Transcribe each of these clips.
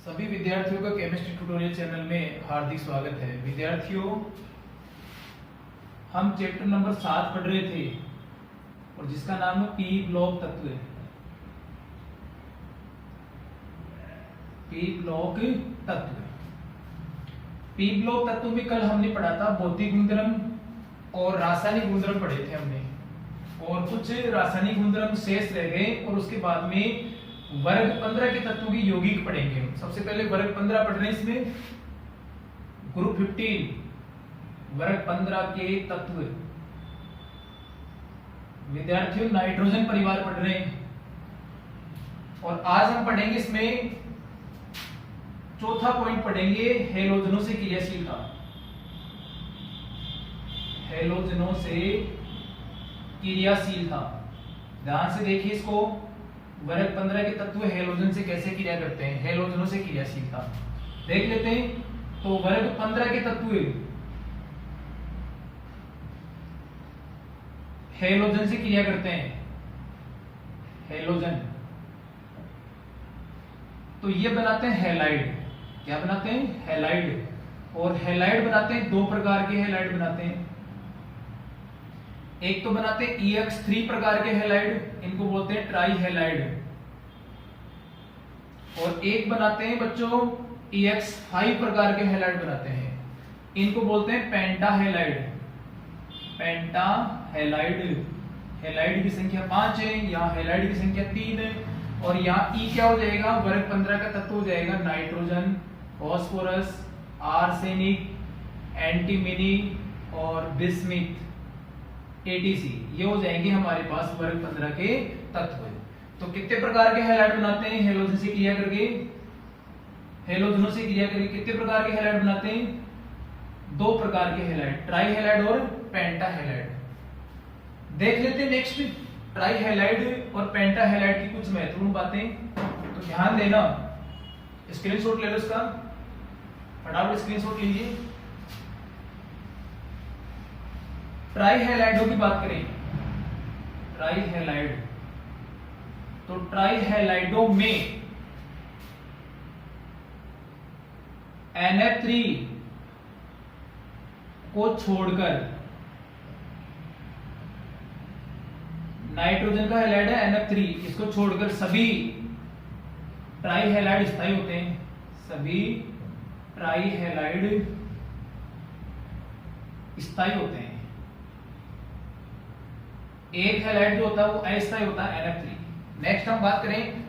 सभी विद्यार्थियों का केमिस्ट्री ट्यूटोरियल चैनल में हार्दिक स्वागत है। विद्यार्थियों, हम चैप्टर नंबर 7 पढ़ रहे थे और जिसका नाम है पी ब्लॉक तत्व। पी ब्लॉक तत्व में कल हमने पढ़ा था भौतिक गुणधर्म और रासायनिक गुणधर्म पढ़े थे हमने, और कुछ रासायनिक गुणधर्म शेष रह गए और उसके बाद में वर्ग 15 के तत्वों की यौगिक पढ़ेंगे। सबसे पहले वर्ग 15 पढ़ रहे हैं, इसमें ग्रुप 15 वर्ग 15 के तत्व। विद्यार्थियों, नाइट्रोजन परिवार पढ़ रहे हैं और आज हम पढ़ेंगे इसमें चौथा पॉइंट पढ़ेंगे हैलोजनों से क्रियाशीलता। हैलोजनों से क्रियाशीलता, ध्यान से देखिए इसको। वर्ग 15 के तत्व हैलोजन से कैसे क्रिया करते हैं, हैलोजनों से क्रियाशीलता देख लेते हैं। तो वर्ग 15 के तत्व हैलोजन से क्रिया करते हैं। हैलोजन तो ये बनाते हैं हैलाइड। क्या बनाते हैं? हैलाइड। और हैलाइड बनाते हैं, दो प्रकार के हैलाइड बनाते हैं। एक तो बनाते हैं EX3 प्रकार के हैलाइड, इनको बोलते हैं ट्राई हैलाइड। और एक बनाते हैं बच्चों EX5 प्रकार के हैलाइड बनाते हैं, इनको बोलते हैं पेंटा हैलाइड। पेंटा हैलाइड। हैलाइड की संख्या 5 है, यहाँ हैलाइड की संख्या 3 है। और यहाँ E क्या हो जाएगा? वर्ग 15 का तत्व हो जाएगा नाइट्रोजन, फास्फोरस, आर्सेनिक, एंटीमनी और बिस्मिथ, ATC। ये हो जाएंगे हमारे पास वर्ग 15 के तत्व। तो कितने प्रकार के हैलाइड बनाते हैं हैलोजन से क्रिया करके? हैलोजनों से क्रिया करके कितने प्रकार के हैलाइड बनाते हैं? दो प्रकार के हैलाइड, ट्राई हैलाइड और पेंटा हैलाइड। देख लेते हैं नेक्स्ट ट्राई हैलाइड और पेंटा हैलाइड की कुछ महत्वपूर्ण बातें। तो ध्यान देना, स्क्रीनशॉट ले लो इसका, फटाफट स्क्रीनशॉट लीजिए। ट्राई हैलाइडों की बात करें, ट्राई हैलाइड, तो ट्राई हैलाइडों में NF3 को छोड़कर, नाइट्रोजन का हैलाइड है NF3, इसको छोड़कर सभी ट्राई हैलाइड स्थायी होते हैं। सभी ट्राई हैलाइड स्थायी होते हैं। एक हैलाइड जो होता है वो अस्थायी होता है NF3। नेक्स्ट हम बात करें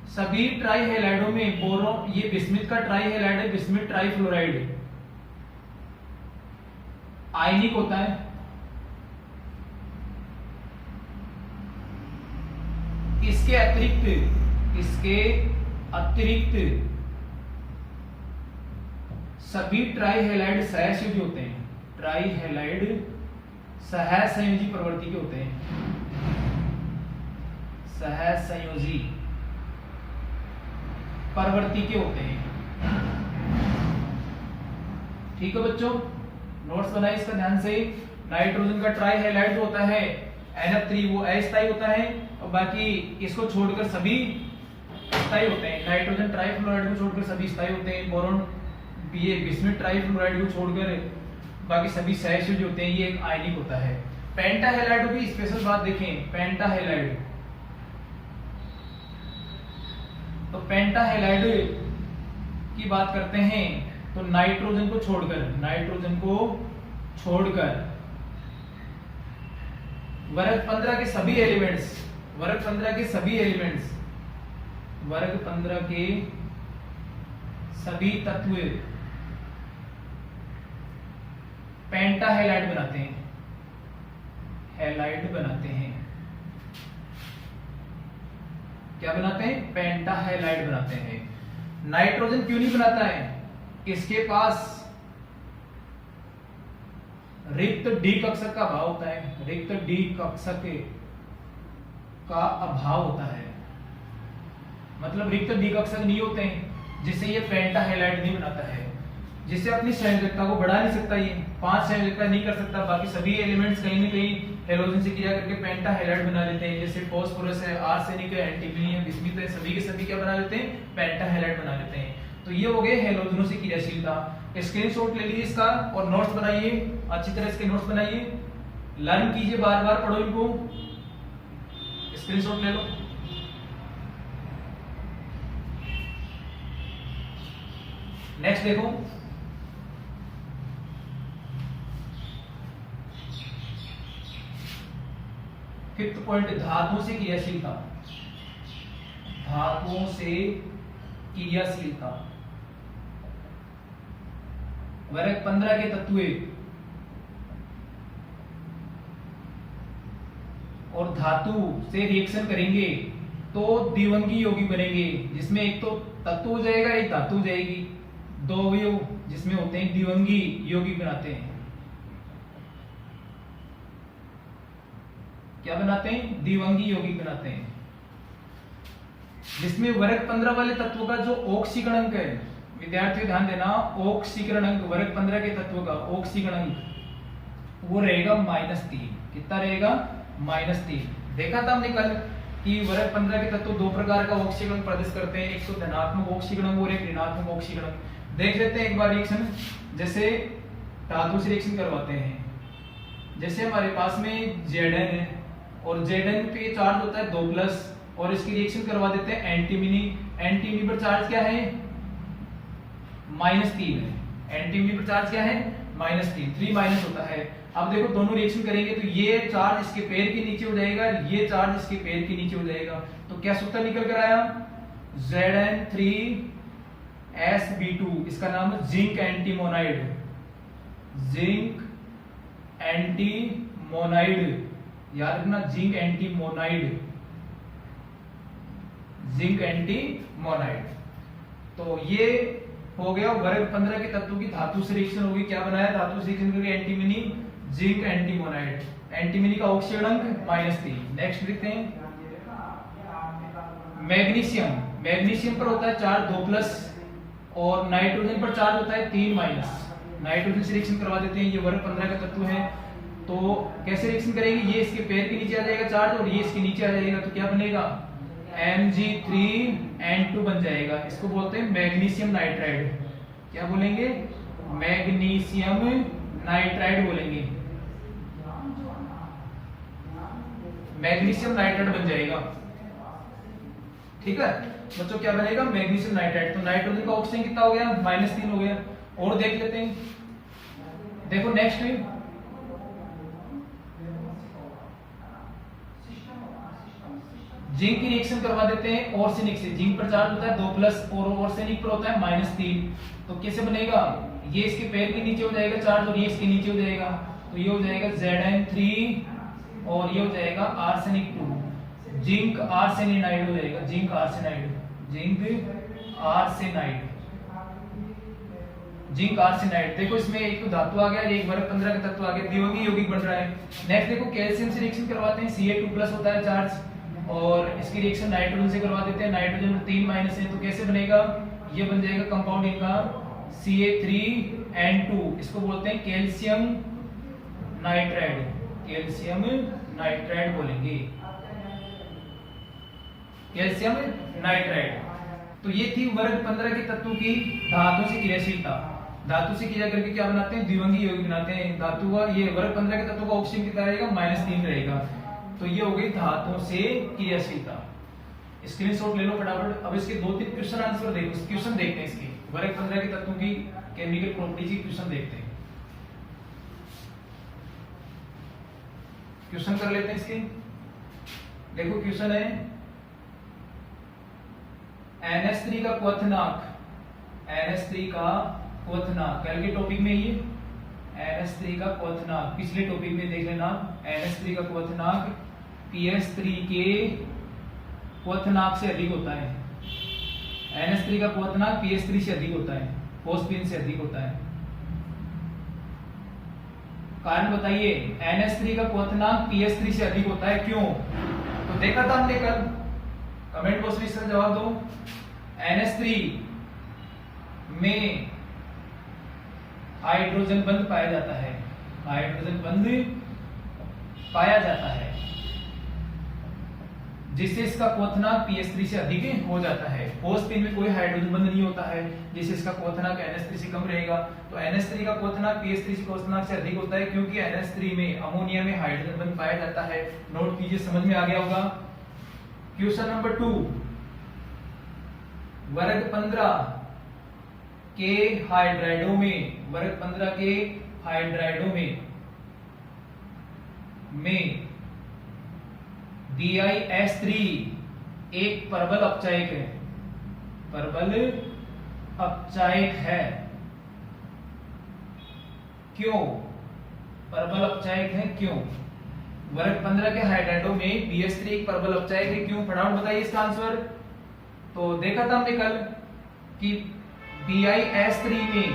सभी ट्राई हैलाइडों में बोरोन, ये बिस्मिथ का ट्राई हैलाइड है, बिस्मिथ ट्राई फ्लोराइड आयनिक होता है। इसके अतिरिक्त सभी ट्राई हैलाइड सहसंयोजी होते हैं। ट्राई हैलाइड सहसंयोजी प्रवृत्ति के होते हैं। सहसंयोजी प्रवृत्ति के होते हैं। ठीक है बच्चों, नोट्स बनाइए इसका ध्यान से। नाइट्रोजन का ट्राई हैलाइड जो होता है NF3 वो अस्थायी होता है और बाकी इसको छोड़कर सभी स्थायी होते हैं। नाइट्रोजन ट्राई फ्लोराइड को छोड़कर सभी स्थायी होते हैं। बोरोन, ये बिस्मिथ ट्राई फ्लोराइड को छोड़कर बाकी सभी सहसंयोजी होते हैं। ये एक आयनिक होता है। पेंटा हैलाइड की स्पेशल बात देखें। पेंटा हैलाइड, तो पेंटा हैलाइड की बात करते हैं तो नाइट्रोजन को छोड़कर वर्ग 15 के सभी एलिमेंट्स, वर्ग 15 के सभी तत्व पेंटा हैलाइड बनाते हैं। हैलाइड बनाते हैं। क्या बनाते हैं? पेंटा हैलाइड बनाते हैं। नाइट्रोजन क्यों नहीं बनाता है? इसके पास रिक्त डी कक्षक का अभाव होता है। रिक्त डी कक्षक का अभाव होता है, मतलब रिक्त डी कक्षक नहीं होते हैं, जिससे ये पेंटा हैलाइड नहीं बनाता है। जिससे अपनी संयोजकता को बढ़ा नहीं सकता, ये 5 संयोजकता नहीं कर सकता। बाकी सभी एलिमेंट्स कहीं ना कहीं हेलोजन से क्रिया करके पेंटा हैलाइड बना लेते हैं, जैसे फास्फोरस है, आर्सेनिक है, एंटीमनी है, बिस्मुथ है, सभी के सभी क्या बना लेते हैं, पेंटा हैलाइड बना लेते हैं। तो ये हो गए हेलोजनों से क्रियाशीलता। स्क्रीनशॉट ले लीजिए इसका और नोट्स बनाइए, अच्छी तरह इसके नोट्स बनाइए, लर्न कीजिए, बार बार पढ़ो इनको, स्क्रीनशॉट ले लो। नेक्स्ट देखो, फिफ्थ पॉइंट, धातुओं से क्रियाशीलता। धातुओं से क्रियाशीलता। वर्ग 15 के तत्व और धातु से रिएक्शन करेंगे तो द्विवंगी यौगिक बनेंगे, जिसमें एक तो तत्व हो जाएगा, एक धातु हो जाएगी, दो अवयव जिसमें होते हैं द्विवंगी यौगिक बनाते हैं। क्या बनाते हैं, द्विवंगी यौगिक बनाते हैं, जिसमें वर्ग 15 वाले तत्व का जो ऑक्सीकरण अंक है, विद्यार्थियों ध्यान देना, ऑक्सीकरण अंक वर्ग 15 के तत्व का ऑक्सीकरण अंक वो रहेगा -3। कितना रहेगा, -3। देखा था हमने कल कि वर्ग 15 के तत्व दो प्रकार का ऑक्सीकरण प्रदर्शित करते हैं, एक तो धनात्मक ऑक्सीकरण और एक ऋणात्मक ऑक्सीकरण। देख लेते हैं एक बार रिएक्शन, जैसे धातु से रिएक्शन करवाते हैं, जैसे हमारे पास में Zn है और Zn पे चार्ज होता है 2+ और इसकी रिएक्शन करवा देते हैं एंटीमनी। एंटीमनी पर चार्ज क्या है, -3 है। एंटीमनी पर चार्ज क्या है, -3, 3- होता है। अब देखो दोनों रिएक्शन करेंगे तो ये चार्ज इसके पैर के नीचे हो जाएगा, ये चार्ज इसके पैर के नीचे हो जाएगा। तो क्या सूत्र निकल कर आया, Zn3 Sb2, इसका नाम है जिंक एंटीमोनाइड। जिंक एंटीमोनाइड, याद रखना, जिंक एंटीमोनाइड, जिंक एंटीमोनाइड। तो ये हो गया वर्ग 15 के तत्वों की धातु से रिएक्शन होगी। क्या बनाया, धातु से रिएक्शन करके एंटीमनी, जिंक एंटीमोनाइड। एंटीमनी का ऑक्सीकरण अंक -3। नेक्स्ट देखते हैं मैग्नीशियम। मैग्नीशियम पर होता है चार्ज 2+ और नाइट्रोजन पर चार्ज होता है 3-। नाइट्रोजन से रिएक्शन करवा देते हैं, ये वर्ग 15 का तत्व है। तो कैसे रिएक्शन करेंगे, ये इसके पैर के नीचे आ जाएगा चार्ज और ये इसके नीचे आ जाएगा, तो क्या बनेगा, Mg3N2 बन जाएगा। इसको बोलते हैं मैग्नीशियम नाइट्राइड। क्या बोलेंगे, मैग्नीशियम नाइट्राइड बोलेंगे, मैग्नीशियम नाइट्राइड बन जाएगा। ठीक है बच्चों, क्या बनेगा, मैग्नीशियम नाइट्राइड। तो नाइट्रोजन का ऑक्सीजन कितना हो गया, -3 हो गया। और देख लेते हैं, देखो नेक्स्ट है जिंक की रिएक्शन करवा देते हैं ऑर्सेनिक से। जिंक पर चार्ज होता है 2+ और ऑर्सेनिक पर होता है -3। तो कैसे बनेगा, ये इसके पैर के नीचे हो जाएगा चार्ज और ये इसके नीचे हो जाएगा, तो ये हो जाएगा Zn3 और ये हो जाएगा आर्सेनिक 2, जिंक आर्सेनाइड हो जाएगा, zinc arsenide, zinc arsenide, zinc arsenide. देखो इसमें एक तो धातु आ गया, एक वर्ग 15 का तत्व आ गया, द्वियोगी यौगिक बन रहा है। नेक्स्ट देखो कैल्शियम से रिएक्शन करवाते हैं, Ca2+ होता है चार्ज और इसकी रिएक्शन नाइट्रोजन से करवा देते हैं, नाइट्रोजन में 3- है, तो कैसे बनेगा, ये बन जाएगा कंपाउंड इनका Ca3N2। इसको बोलते हैं कैल्शियम नाइट्राइड, कैल्शियम नाइट्राइड बोलेंगे, कैल्शियम नाइट्राइड। तो ये थी वर्ग 15 के तत्वों की धातु से क्रियाशीलता। धातु से क्रिया करके क्या बनाते हैं, द्विवंगी यौगिक बनाते हैं। धातु का ये वर्ग 15 के तत्वों का ऑक्सीजन कितना रहेगा, -3 रहेगा। तो ये हो गई धातुओं से क्रियाशीलता। स्क्रीनशॉट ले लो फटाफट। अब इसके 2-3 क्वेश्चन आंसर देखो, क्वेश्चन देखते हैं इसके वर्ग 15 के तत्वों की केमिकल प्रॉपर्टीज की क्वेश्चन देखते हैं। क्वेश्चन कर लेते हैं इसके। देखो क्वेश्चन है NH3 का क्वथनांक, NH3 का क्वथनांक कल के टॉपिक में ये NH3 का क्वथनांक पिछले टॉपिक में देख लेना। NH3 का क्वथनांक PH3 के क्वथनांक से अधिक होता है। NH3 का क्वथनांक PH3 से अधिक होता है, फोस्फीन से अधिक होता है। कारण बताइए, NH3 का क्वथनांक PH3 से अधिक होता है, क्यों? तो देखा था हमने कल, कमेंट बॉक्स में इसका जवाब दो। NH3 में हाइड्रोजन बंद पाया जाता है, हाइड्रोजन बंद पाया जाता है, जिससे इसका क्वथनांक pH3 से अधिक हो जाता है। फोस्फेन में कोई हाइड्रोजन बंद नहीं होता है, जिससे इसका क्वथनांक NH3 से कम रहेगा। तो NH3 का क्वथनांक pH3 से क्वथनांक से अधिक होता है, क्योंकि NH3 में अमोनिया में हाइड्रोजन बंद पाया जाता है। नोट कीजिए, समझ में आ गया होगा। क्वेश्चन नंबर 2, वर्ग 15 के हाइड्राइडों में, वर्ग 15 के हाइड्राइडों में BiS3 एक परबल अपचायक है, परबल अपचायक है। क्यों परबल अपचायक है? क्यों? वर्ग 15 के हाइड्राइडों में BiS3 एक परबल अपचायक है, क्यों? फटाफट बताइए इसका आंसर। तो देखा था हमने कल कि BiS3 में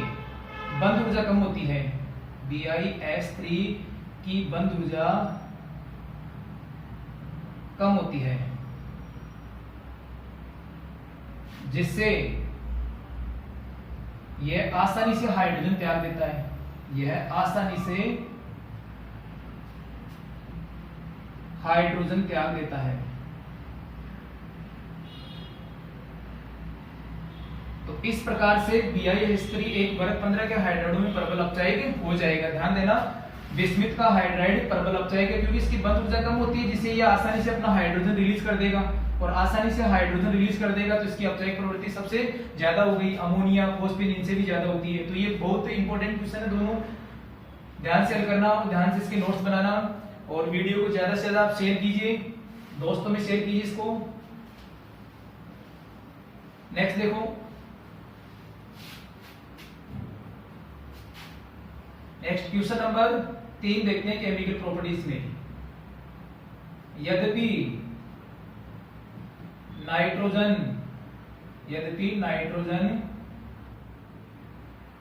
बंध ऊर्जा कम होती है, BiS3 की बंध ऊर्जा कम होती है, जिससे यह आसानी से हाइड्रोजन त्याग देता है, यह आसानी से हाइड्रोजन त्याग देता है। तो इस प्रकार से BiS3 एक वर्ग 15 के हाइड्राइडों में परबल अपचायक हो जाएगा। ध्यान देना, बिस्मिथ का हाइड्राइड परबल अपचायक है, क्योंकि इसकी बंध ऊर्जा कम होती है, जिससे यह आसानी से अपना हाइड्रोजन रिलीज कर देगा, और आसानी से हाइड्रोजन रिलीज कर देगा तो इसकी अपचायक प्रवृत्ति सबसे ज्यादा हो गई। अमोनिया, फोस्फेन इनसे भी ज्यादा होती है। तो ये बहुत इंपॉर्टेंट क्वेश्चन है, दोनों ध्यान से हल करना, ध्यान से इसके नोट्स बनाना, और वीडियो को ज्यादा से ज्यादा आप शेयर कीजिए, दोस्तों में शेयर कीजिए इसको। नेक्स्ट देखो, नेक्स्ट क्वेश्चन नंबर 3 देखते हैं केमिकल प्रॉपर्टीज में। यद्यपि नाइट्रोजन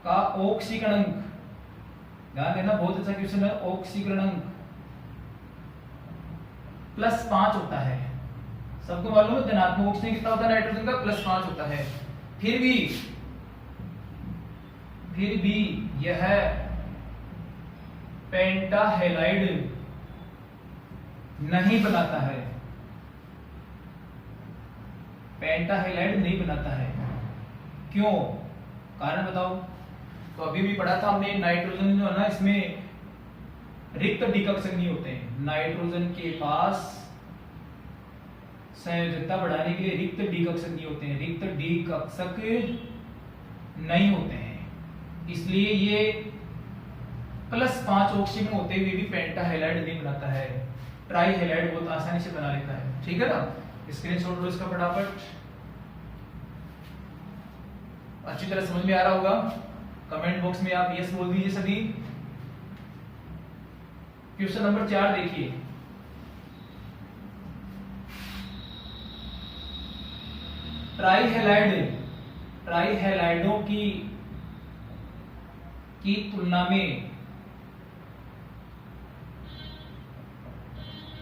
का ऑक्सीकरणांक, ध्यान देना, बहुत अच्छा क्वेश्चन है, ऑक्सीकरणांक +5 होता है। सबको मालूम है धनात्मक ऑक्सीजन कितना होता है नाइट्रोजन का? +5 होता है। फिर भी यह पेंटाहेलाइड नहीं बनाता है, पेंटाहेलाइड नहीं बनाता है। क्यों? कारण बताओ। तो अभी भी पढ़ा था हमने, नाइट्रोजन जो है ना, इसमें रिक्त डिकक्षक नहीं होते हैं। नाइट्रोजन के पास संयोजकता बढ़ाने के लिए रिक्त डिकक्षक नहीं होते हैं, रिक्त डिकक्षक नहीं होते हैं, इसलिए ये +5 ऑक्सीजन होते हुए भी पेंटाहेलाइड नहीं बनाता है, ट्राईहेलाइड बहुत आसानी से बना लेता है। ठीक है ना? स्क्रीनशॉट लो इसका फटाफट। अच्छी तरह समझ में आ रहा होगा। कमेंट बॉक्स में आप यस बोल दीजिए सभी। क्वेश्चन नंबर 4 देखिए, ट्राईहेलाइडों की तुलना में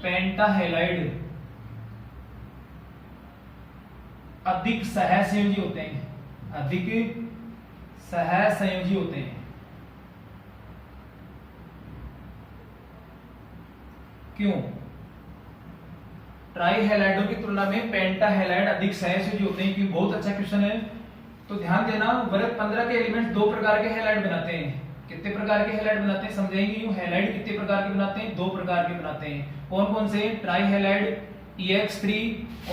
पेंटाहेलाइड अधिक सहसंयोजी होते हैं, अधिक सहसंयोजी होते हैं। क्यों? ट्राईहेलाइडों की तुलना में पेंटाहेलाइड अधिक सहसंयोजी होते हैं, क्योंकि बहुत अच्छा क्वेश्चन है। तो ध्यान देना, वर्ग 15 के एलिमेंट्स 2 प्रकार के हैलाइड बनाते हैं। कितने प्रकार के हैलाइड बनाते हैं समझेंगे। यूं हैलाइड कितने प्रकार के बनाते हैं? 2 प्रकार के बनाते हैं। कौन कौन से? ट्राईहेलाइड EX3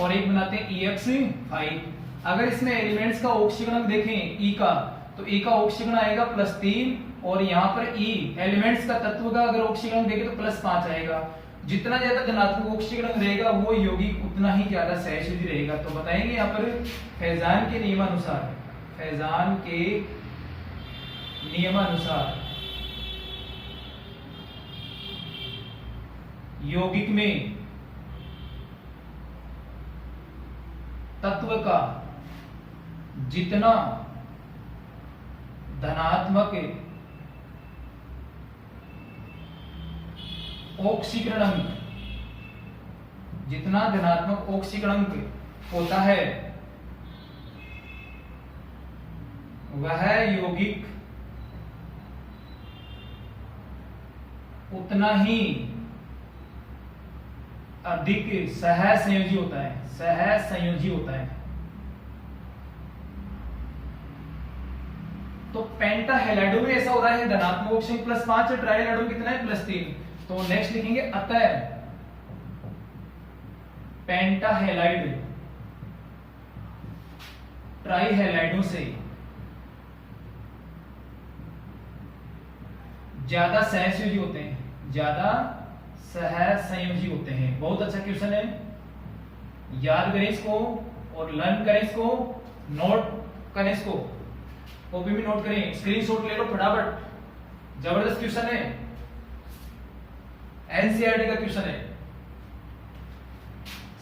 और एक बनाते हैं EX5। अगर इसमें एलिमेंट्स का ऑक्सीकरण देखें E का, तो E का ऑक्सीकरण आएगा +3, और यहाँ पर E एलिमेंट्स का तत्व का अगर ऑक्सीकरण देखें तो +5 आएगा। जितना ज्यादा धनात्मक ऑक्सीकरण रहेगा वो यौगिक उतना ही ज्यादा सहसंयोजी रहेगा। तो बताएंगे यहाँ पर फैजान के नियमानुसार, फैजान के नियमानुसार यौगिक में तत्व का जितना धनात्मक ऑक्सीकरणांक, जितना धनात्मक ऑक्सीकरणांक होता है वह यौगिक उतना ही अधिक सहसंयोजी होता है, सहसंयोजी होता है। तो पेंटा हैलाइडो में ऐसा हो रहा है, धनात्मक ऑक्सीजन +5 है, ट्राई हैलाइडो में कितना है +3। तो नेक्स्ट लिखेंगे अतः पेंटा हैलाइड ट्राई हैलाइडो से ज्यादा सहसंयोजी होते हैं, ज्यादा सहसंयोजी होते हैं। बहुत अच्छा क्वेश्चन है, याद करें इसको और लर्न करें इसको, नोट करें इसको, कॉपी में नोट करें, स्क्रीनशॉट ले लो फटाफट। जबरदस्त क्वेश्चन है, एनसीईआरटी का क्वेश्चन है,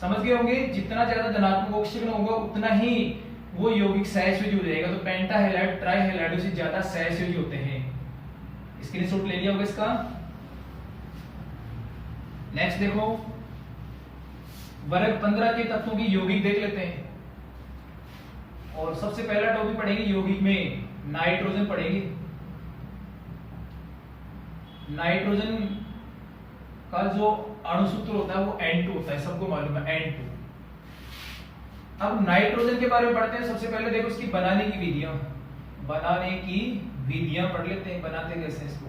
समझ गए होंगे। जितना ज्यादा धनात्मक ऑक्सीजन होगा उतना ही वो यौगिक सहसंयोजी हो जाएगा। तो पेंटा हैलाइड ट्राई हैलाइडो से ज्यादा सहसंयोजी होते हैं। स्क्रीनशॉट ले लिया होगा इसका। नेक्स्ट देखो, वर्ग 15 के तत्वों की यौगिक देख लेते हैं। और सबसे पहला टॉपिक पढ़ेंगे यौगिक में नाइट्रोजन पढ़ेंगे। नाइट्रोजन का जो अणुसूत्र होता है वो N2 होता है, सबको मालूम है N2। अब नाइट्रोजन के बारे में पढ़ते हैं। सबसे पहले देखो इसकी बनाने की विधियां, बनाने की विधियां पढ़ लेते हैं, बनाते कैसे इसको।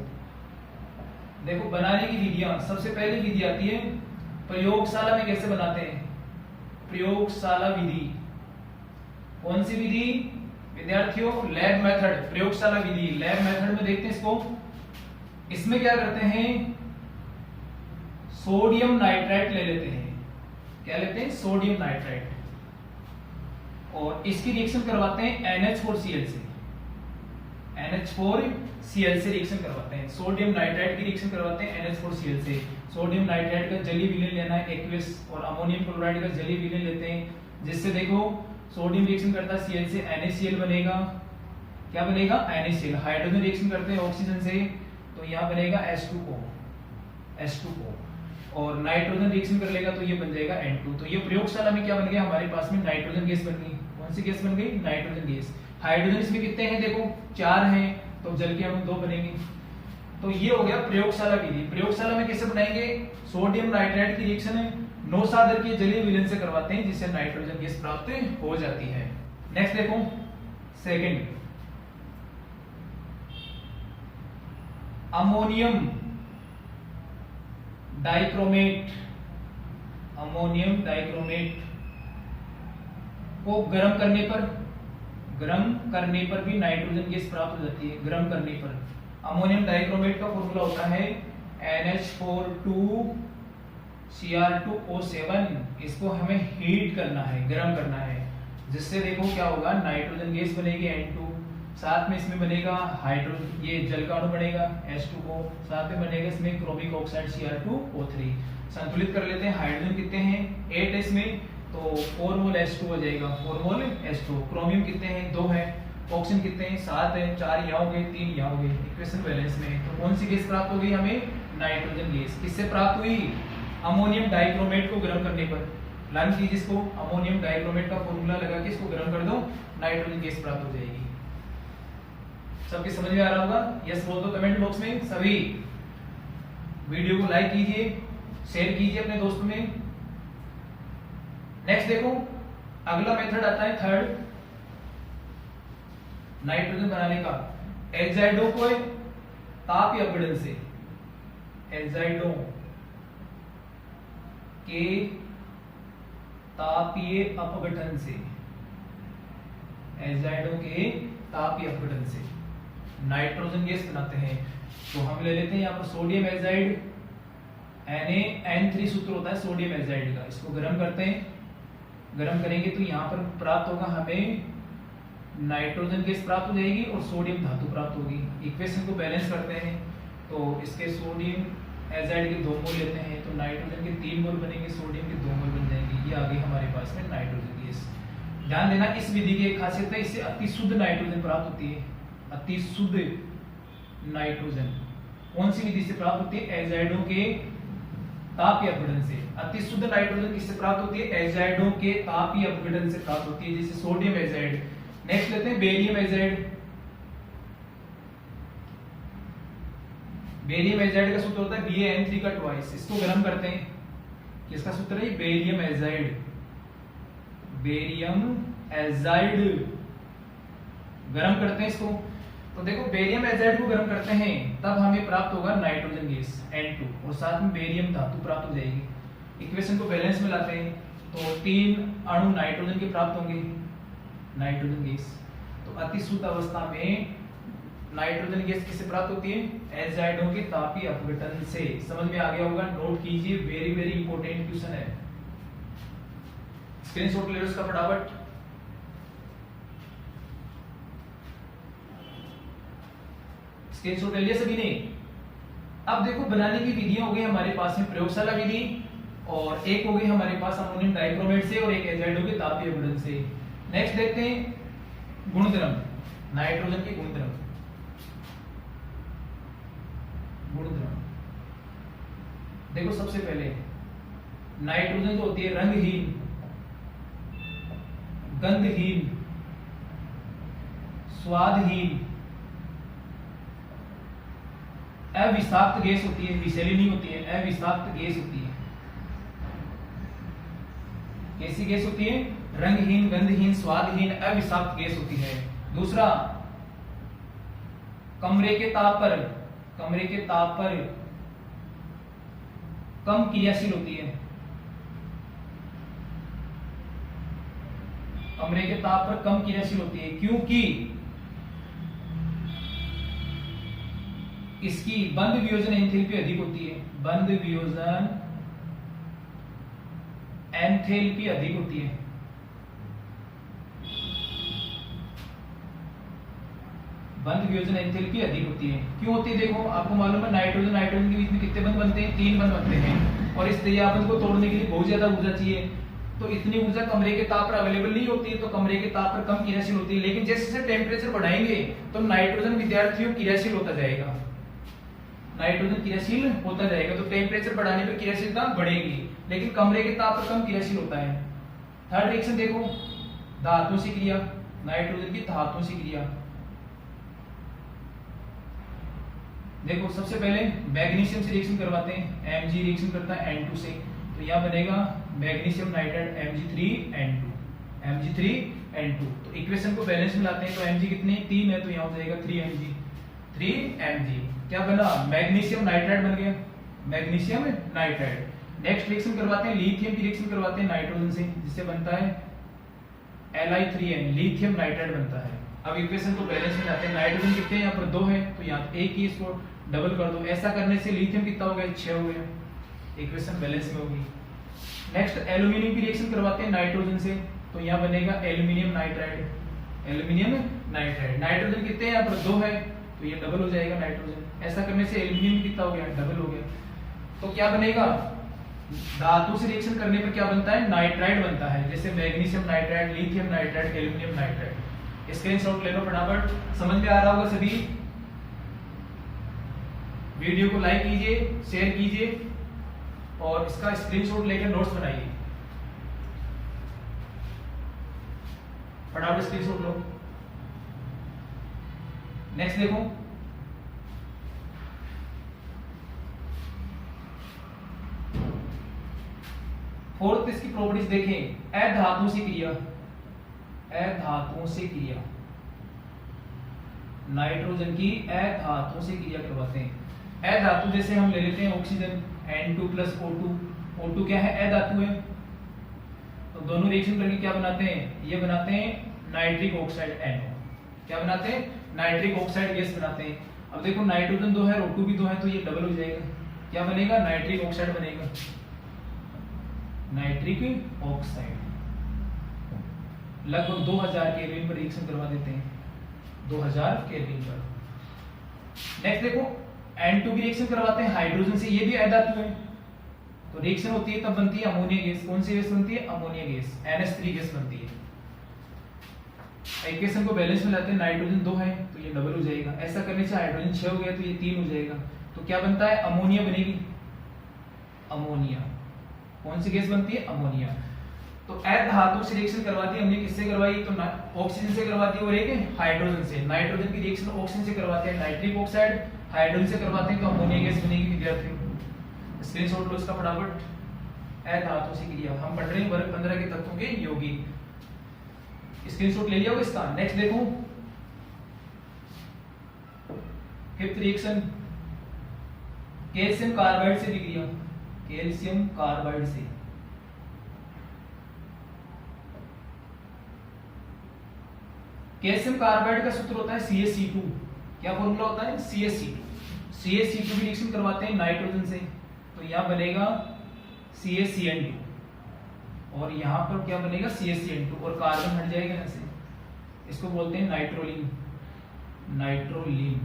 देखो बनाने की विधियां, सबसे पहली विधि आती है प्रयोगशाला में कैसे बनाते हैं, प्रयोगशाला विधि। कौन सी विधि विद्यार्थियों, लैब मेथड, प्रयोगशाला विधि। लैब मेथड में देखते हैं इसको। इसमें क्या करते हैं, सोडियम नाइट्राइट ले लेते हैं। क्या लेते हैं, सोडियम नाइट्राइट, और इसकी रिएक्शन करवाते हैं NH4Cl से, NH4Cl से रिएक्शन करवाते हैं। सोडियम नाइट्राइट की रिएक्शन करवाते हैं NH4Cl से। सोडियम नाइट्राइट का जलीय विलयन लेना है एक्वियस, और अमोनियम क्लोराइड का जलीय विलयन लेते हैं, जिससे देखो सोडियम रिएक्शन करता है Cl से, NaCl बनेगा। क्या बनेगा, NaCl। हाइड्रोजन रिएक्शन करते हैं ऑक्सीजन से, तो यहाँ बनेगा H2O, और नाइट्रोजन रिएक्शन कर लेगा तो ये बन जाएगा N2। तो ये प्रयोगशाला में क्या बन गया, हमारे पास में नाइट्रोजन गैस बन गई। कौन सी गैस बन गई, नाइट्रोजन गैस। हाइड्रोजन इसमें कितने हैं, देखो 4 हैं, तो जल के अणु 2 बनेंगे। तो ये हो गया प्रयोगशाला विधि। प्रयोगशाला में कैसे बनाएंगे, सोडियम नाइट्राइट की रिएक्शन है नौसादर के जलीय विलयन से करवाते हैं, जिससे नाइट्रोजन गैस प्राप्त हो जाती है। नेक्स्ट देखो second, ammonium dichromate. Ammonium dichromate को गर्म करने पर भी नाइट्रोजन गैस प्राप्त हो जाती है। गर्म करने पर अमोनियम डाइक्रोमेट का फॉर्मूला होता है NH4 2Cr2O7। इसको हमें हीट करना है, गर्म करना है, जिससे देखो क्या होगा, नाइट्रोजन गैस बनेगी N2, साथ में इसमें बनेगा हाइड्रोजन, ये जल का अणु बनेगा H2O, साथ में बनेगा इसमें क्रोमिक ऑक्साइड Cr2O3। संतुलित कर लेते हैं। हाइड्रोजन कितने हैं, 8 इसमें, तो 4 मोल H2 हो जाएगा, 4 मोल H2। क्रोमियम कितने हैं, 2 है। ऑक्सीजन कितने हैं, 7 है, 4 यहाँ हो गए, 3 यहाँ हो गए। इक्वेशन बैलेंस में तो कौन सी गैस प्राप्त हो गई हमें, नाइट्रोजन गैस। किससे प्राप्त हुई, अमोनियम डाइक्रोमेट को गर्म करने पर। लर्न कीजिए इसको, अमोनियम डाइक्रोमेट का फॉर्मूला लगा के इसको गर्म कर दो, नाइट्रोजन गैस प्राप्त हो जाएगी। सबके समझ में आ रहा होगा, यस बोल दो कमेंट बॉक्स में सभी। वीडियो को लाइक कीजिए, शेयर कीजिए अपने दोस्तों में। नेक्स्ट देखो, अगला मेथड आता है थर्ड, नाइट्रोजन बनाने का। एल्जाइडो को तापीय अपघटन से, एल्जाइडो के तापीय अपघटन से, एल्जाइडो के तापीय अपघटन से नाइट्रोजन गैस बनाते हैं। तो हम ले लेते हैं यहाँ पर सोडियम एजाइड, Na(N3) सूत्र होता है सोडियम एजाइड का। इसको गर्म करते हैं, गर्म करेंगे तो यहाँ पर प्राप्त होगा हमें नाइट्रोजन गैस प्राप्त हो जाएगी और सोडियम धातु प्राप्त होगी। इक्वेशन को बैलेंस करते हैं, तो इसके सोडियम एजाइड के 2 मोल लेते हैं, तो नाइट्रोजन के 3 मोल बनेंगे, सोडियम के 2 मोल बन जाएंगे। ये आ गई हमारे पास में नाइट्रोजन गैस। ध्यान देना, इस विधि की एक खासियत है, इससे अति शुद्ध नाइट्रोजन प्राप्त होती है। अति शुद्ध नाइट्रोजन कौन सी विधि से प्राप्त होती है, एजाइडो के तापीय अपघटन से। अति शुद्ध नाइट्रोजन किससे प्राप्त होती है, एजाइडो के तापीय अपघटन से प्राप्त होती है, जैसे सोडियम एजाइड। नेक्स्ट लेते हैं बेरियम एजाइड। बेरियम एजाइड का सूत्र होता है BaN3 का ट्वाइस। इसको गर्म करते हैं, किसका सूत्र है? बेरियम एजाइड, बेरियम एजाइड गर्म करते हैं इसको। तो देखो बेरियम एजाइड को गर्म करते हैं तब हमें प्राप्त होगा नाइट्रोजन गैस N2 और साथ में बेरियम धातु प्राप्त हो जाएगी। इक्वेशन को बैलेंस में लाते हैं तो 3 अणु नाइट्रोजन के प्राप्त होंगे, नाइट्रोजन गैस। तो अति शुद्ध अवस्था में नाइट्रोजन गैस किससे प्राप्त होती है? एजाइडों के तापीय अपघटन से। समझ में आ गया होगा, नोट कीजिए, वेरी वेरी इंपॉर्टेंट क्वेश्चन है। स्क्रीनशॉट ले लो इसका फटाफट। स्क्रीनशॉट ले लिया सभी ने? अब देखो बनाने की विधियां हो गई हमारे पास में, प्रयोगशाला विधि और एक हो गई हमारे पास अमोनियम डाइक्रोमेट से और एक एजाइडों के तापीय अपघटन से। नेक्स्ट देखते हैं गुणधर्म, नाइट्रोजन के गुणधर्म। गुणधर्म देखो, सबसे पहले नाइट्रोजन जो होती है रंगहीन, गंधहीन, स्वादहीन, अविषाक्त गैस होती है, विषैली नहीं होती है, अविषाक्त गैस होती है। कैसी गैस होती है? रंगहीन, गंधहीन, स्वादहीन, अविषाक्त गैस होती है। दूसरा, कमरे के ताप पर कम क्रियाशील होती है। कमरे के ताप पर कम क्रियाशील होती है क्योंकि इसकी बंध वियोजन एंथैल्पी अधिक होती है। बंध वियोजन एंथैल्पी अधिक होती है। बंध वियोजन एंथैल्पी अधिक होती है। क्यों होती है? देखो आपको मालूम है नाइट्रोजन के बीच में कितने बंध बनते हैं? 3 बंध बनते हैं और इस दरियाबंध को तोड़ने के लिए बहुत ज्यादा ऊर्जा चाहिए। तो इतनी ऊर्जा कमरे के ताप पर अवेलेबल नहीं होती है, तो कमरे के ताप पर कम क्रियाशील होती है। लेकिन जैसे जैसे टेम्परेचर बढ़ाएंगे तो नाइट्रोजन विद्यार्थियों क्रियाशील होता जाएगा, नाइट्रोजन क्रियाशील होता जाएगा। तो टेम्परेचर बढ़ाने पर क्रियाशीलता बढ़ेगी, लेकिन कमरे के ताप पर कम क्रियाशील होता है। थर्ड रिएक्शन देखो, धातुओं से क्रिया, नाइट्रोजन की धातुओं से क्रिया। देखो सबसे पहले मैग्नीशियम से रिएक्शन करवाते हैं, Mg रिएक्शन करता है N2 से, तो यहाँ बनेगा मैग्नीशियम नाइट्राइड Mg3N2, Mg3N2। तो इक्वेशन को बैलेंस में लाते हैं तो Mg कितने? 3 है, तो यहाँ हो जाएगा 3Mg। क्या बना? मैग्नीशियम नाइट्राइड बन गया, मैग्नीशियम नाइट्राइड। नेक्स्ट रिएक्शन करवाते हैं, लिथियम की रिएक्शन करवाते हैं नाइट्रोजन से, जिससे बनता है Li3N, लिथियम नाइट्राइड बनता है। अब इक्वेशन को बैलेंस में लाते हैं, नाइट्रोजन कितने हैं? यहाँ पर 2 है, तो यहाँ 1 ही, इसको डबल कर दो। ऐसा करने से लिथियम कितना हो गया? 6 हो गया। इक्वेशन बैलेंस में होगी। नेक्स्ट एल्यूमिनियम की रिएक्शन करवाते हैं नाइट्रोजन से, तो यहाँ बनेगा aluminium nitride, aluminium nitride. Nitrogen कितने हैं? यहाँ पर 2 है, तो ये डबल हो जाएगा नाइट्रोजन। ऐसा करने से एल्यूमिनियम कितना हो गया? डबल हो गया। तो क्या बनेगा? धातु से रिएक्शन करने पर क्या बनता है? नाइट्राइड बनता है, जैसे magnesium nitride, lithium nitride, aluminium nitride. Screenshot ले लो फटाफट। समझ में आ रहा होगा सभी? वीडियो को लाइक कीजिए, शेयर कीजिए और इसका स्क्रीनशॉट लेकर नोट्स बनाइए। फटाफट स्क्रीनशॉट लो। नेक्स्ट देखो, फोर्थ इसकी प्रॉपर्टीज देखें। अधातुओं से क्रिया, अधातुओं से क्रिया, नाइट्रोजन की अधातुओं से क्रिया करवाते हैं। अधातु जैसे हम ले लेते हैं ऑक्सीजन N2+O2, O2 क्या है? अधातु है। तो दोनों रिएक्शन करके क्या बनाते हैं? ये बनाते हैं नाइट्रिक ऑक्साइड NO। क्या बनाते हैं? नाइट्रिक ऑक्साइड गैस बनाते हैं। अब देखो नाइट्रोजन 2 है, O2 भी 2 है, तो ये डबल हो जाएगा। क्या बनेगा? नाइट्रिक ऑक्साइड बनेगा, नाइट्रिक ऑक्साइड। लगभग 2000 केल्विन पर रिएक्शन करवा देते हैं, 2000 केल्विन पर। नेक्स्ट देखो, N2 की रिएक्शन करवाते हैं हाइड्रोजन से, ये भी अधातु है। तो रिएक्शन होती है तब बनती है अमोनिया गैस। कौन सी गैस बनती है? अमोनिया गैस, NH3 गैस बनती है। इक्वेशन को बैलेंस में लाते हैं, नाइट्रोजन 2 है, तो ये डबल हो जाएगा। ऐसा करने से हाइड्रोजन 6 हो गया, तो ये 3 हो जाएगा। तो क्या बनता है? अमोनिया बनेगी, अमोनिया। कौन सी गैस बनती है? अमोनिया। तो अधातु से रिएक्शन करवाती है हमने, किससे करवाई? तो ऑक्सीजन से करवाती है और एक हाइड्रोजन से। नाइट्रोजन की रिएक्शन ऑक्सीजन से करवाते हैं नाइट्रिक ऑक्साइड, हाइड्रोजन से करवाते हैं तो अमोनिया गैस बनेगी विद्यार्थियों। स्क्रीनशॉट लो इसका फटाफट। धातु से क्रिया हम पढ़ रहे हैं वर्ग 15 के तत्वों के यौगिक। स्क्रीनशॉट ले लिया होगा इसका। नेक्स्ट देखो फिफ्थ रिएक्शन, कैल्शियम कार्बाइड से विक्रिया, कैल्शियम कार्बाइड से। कैल्शियम कार्बाइड का सूत्र होता है CaC2। क्या फॉर्मूला होता है? CaC2। CaC2 की रिएक्शन करवाते हैं नाइट्रोजन से तो यहां बनेगा CaCN2 और यहां पर क्या बनेगा CaCN2 और कार्बन हट जाएगा यहां से। इसको बोलते हैं नाइट्रोलीन। नाइट्रोलीन,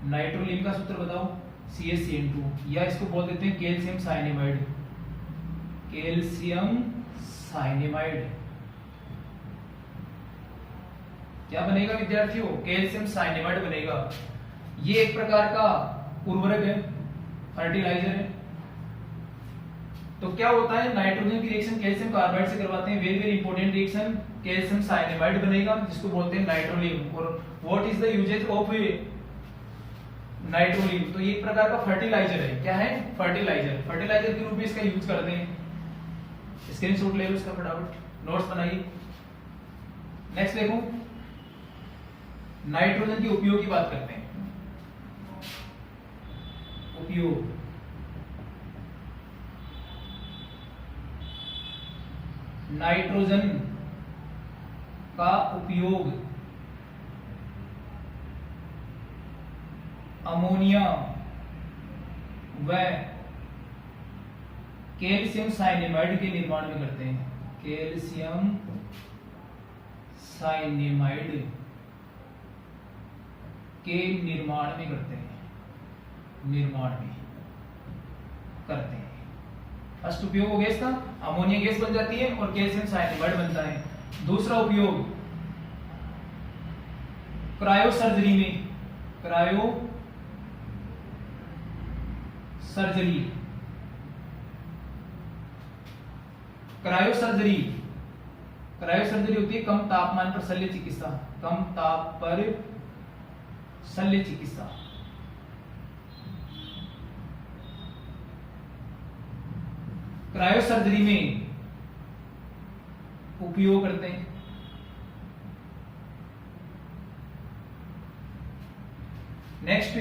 नाइट्रोलीन का सूत्र बताओ CaCN2 या इसको बोल देते हैं कैल्शियम साइनेमाइड। कैल्शियम साइनेमाइड क्या बनेगा विद्यार्थियों? कैल्शियम साइनेमाइड बनेगा। ये एक प्रकार का उर्वरक है, फर्टिलाइजर है। तो क्या होता है, नाइट्रोजन की रिएक्शन कैल्शियम कार्बाइड से करवाते हैं, very very important reaction, calcium cyanamide बनेगा जिसको बोलते हैं नाइट्रोलीन। और what is the uses of nitrolim? तो ये एक प्रकार का फर्टिलाइजर है। क्या है? फर्टिलाइजर। फर्टिलाइजर के रूप में इसका यूज करते हैं। स्क्रीनशॉट ले लो इसका फटाफट, नोट्स बनाइए। नेक्स्ट देखो, नाइट्रोजन के उपयोग की बात करते हैं। उपयोग, नाइट्रोजन का उपयोग अमोनिया व कैल्शियम साइनेमाइड के निर्माण में करते हैं। कैल्शियम साइनेमाइड के निर्माण में करते हैं, निर्माण में करते हैं। फर्स्ट उपयोग हो गया इसका, अमोनिया गैस बन जाती है और कैल्शियम साइनेमाइड बनता है। दूसरा उपयोग क्रायो सर्जरी में, cryo surgery, cryo surgery, cryo surgery होती है कम तापमान पर शल्य चिकित्सा, कम ताप पर शल्य चिकित्सा। क्रायो सर्जरी में उपयोग करते हैं। नेक्स्ट,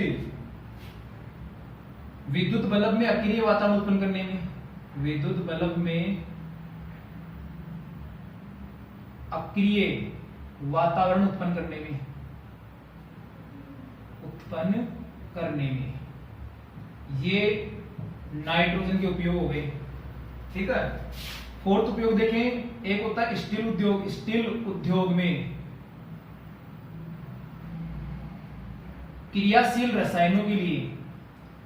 विद्युत बल्ब में अक्रिय वातावरण उत्पन्न करने में, विद्युत बल्ब में अक्रिय वातावरण उत्पन्न करने में, उत्पन्न करने में, ये नाइट्रोजन के उपयोग हो गए। ठीक है। फोर्थ उपयोग देखें, एक होता है स्टील उद्योग। स्टील उद्योग में क्रियाशील रसायनों के लिए,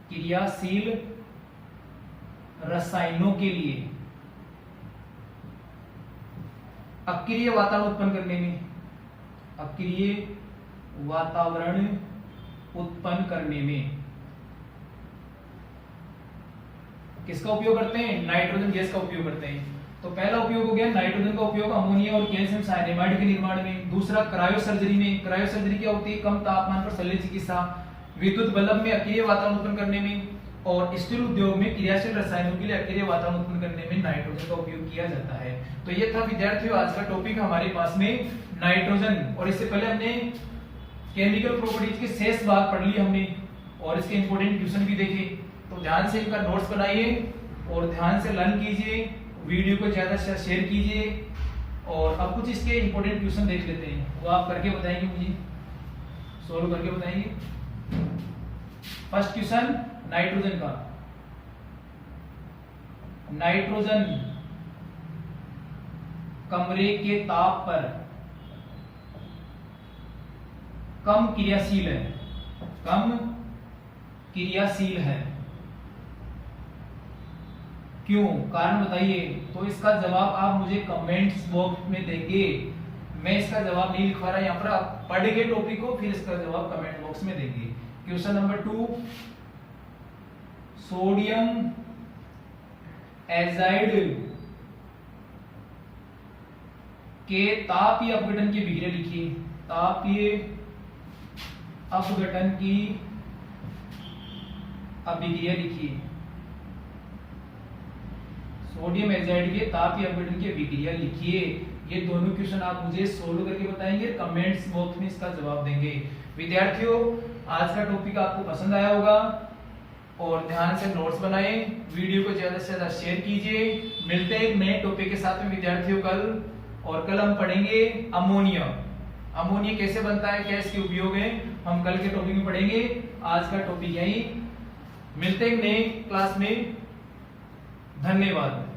क्रियाशील रसायनों के लिए अक्रिय वातावरण उत्पन्न करने में, अक्रिय वातावरण उत्पन्न करने में किसका उपयोग करते हैं? नाइट्रोजन गैस का उपयोग करते हैं। तो पहला उपयोग हो गया नाइट्रोजन का उपयोग अमोनिया और कैल्शियम साइनेमाइड के निर्माण में। दूसरा क्रायो सर्जरी में, क्रायो सर्जरी क्या होती है? कम तापमान पर शल्य चिकित्सा। विद्युत बल्ब में अक्रिय वातावरण उत्पन्न करने में, और स्टील उद्योग में क्रियाशील रसायनों के लिए अक्रिय वातावरण उत्पन्न करने में नाइट्रोजन का उपयोग किया जाता है। तो ये था विद्यार्थियों आज का टॉपिक हमारे पास में नाइट्रोजन। और इससे पहले हमने केमिकल प्रॉपर्टीज के शेष भाग पढ़ लिए हमने और इसके इंपॉर्टेंट क्वेश्चन भी देखे। तो ध्यान से इनका नोट्स बनाइए और ध्यान से लर्न कीजिए, वीडियो को ज्यादा से शेयर कीजिए। और अब कुछ इसके इंपॉर्टेंट क्वेश्चन देख लेते हैं, वो आप करके बताएंगे, मुझे सोल्व करके बताएंगे। फर्स्ट क्वेश्चन नाइट्रोजन का। नाइट्रोजन कमरे के ताप पर कम क्रियाशील है, कम क्रियाशील है, क्यों? कारण बताइए। तो इसका जवाब आप मुझे कमेंट्स बॉक्स में देंगे। मैं इसका जवाब नहीं लिखवा रहा, यहाँ पर आप पढ़ेंगे टॉपिक को, फिर इसका जवाब कमेंट बॉक्स में देंगे। क्वेश्चन नंबर 2, सोडियम एजाइड के तापीय अपघटन की विक्रिया लिखिए। तापीय अपघटन की अभिक्रिया लिखिए। सोडियम एजाइड के ताप या अपघटन की अभिक्रिया लिखिए। ये दोनों क्वेश्चन आप मुझे सोल्व करके बताएंगे, कमेंट्स बॉक्स में इसका जवाब देंगे। विद्यार्थियों, आज का टॉपिक आपको पसंद आया होगा और ध्यान से नोट्स बनाएं, वीडियो को ज्यादा से ज्यादा शेयर कीजिए। मिलते हैं एक नए टॉपिक के साथ में विद्यार्थियों कल, और कल हम पढ़ेंगे अमोनिया। अमोनिया कैसे बनता है, क्या इसके उपयोग है, हम कल के टॉपिक में पढ़ेंगे। आज का टॉपिक यही, मिलते हैं नए क्लास में। धन्यवाद।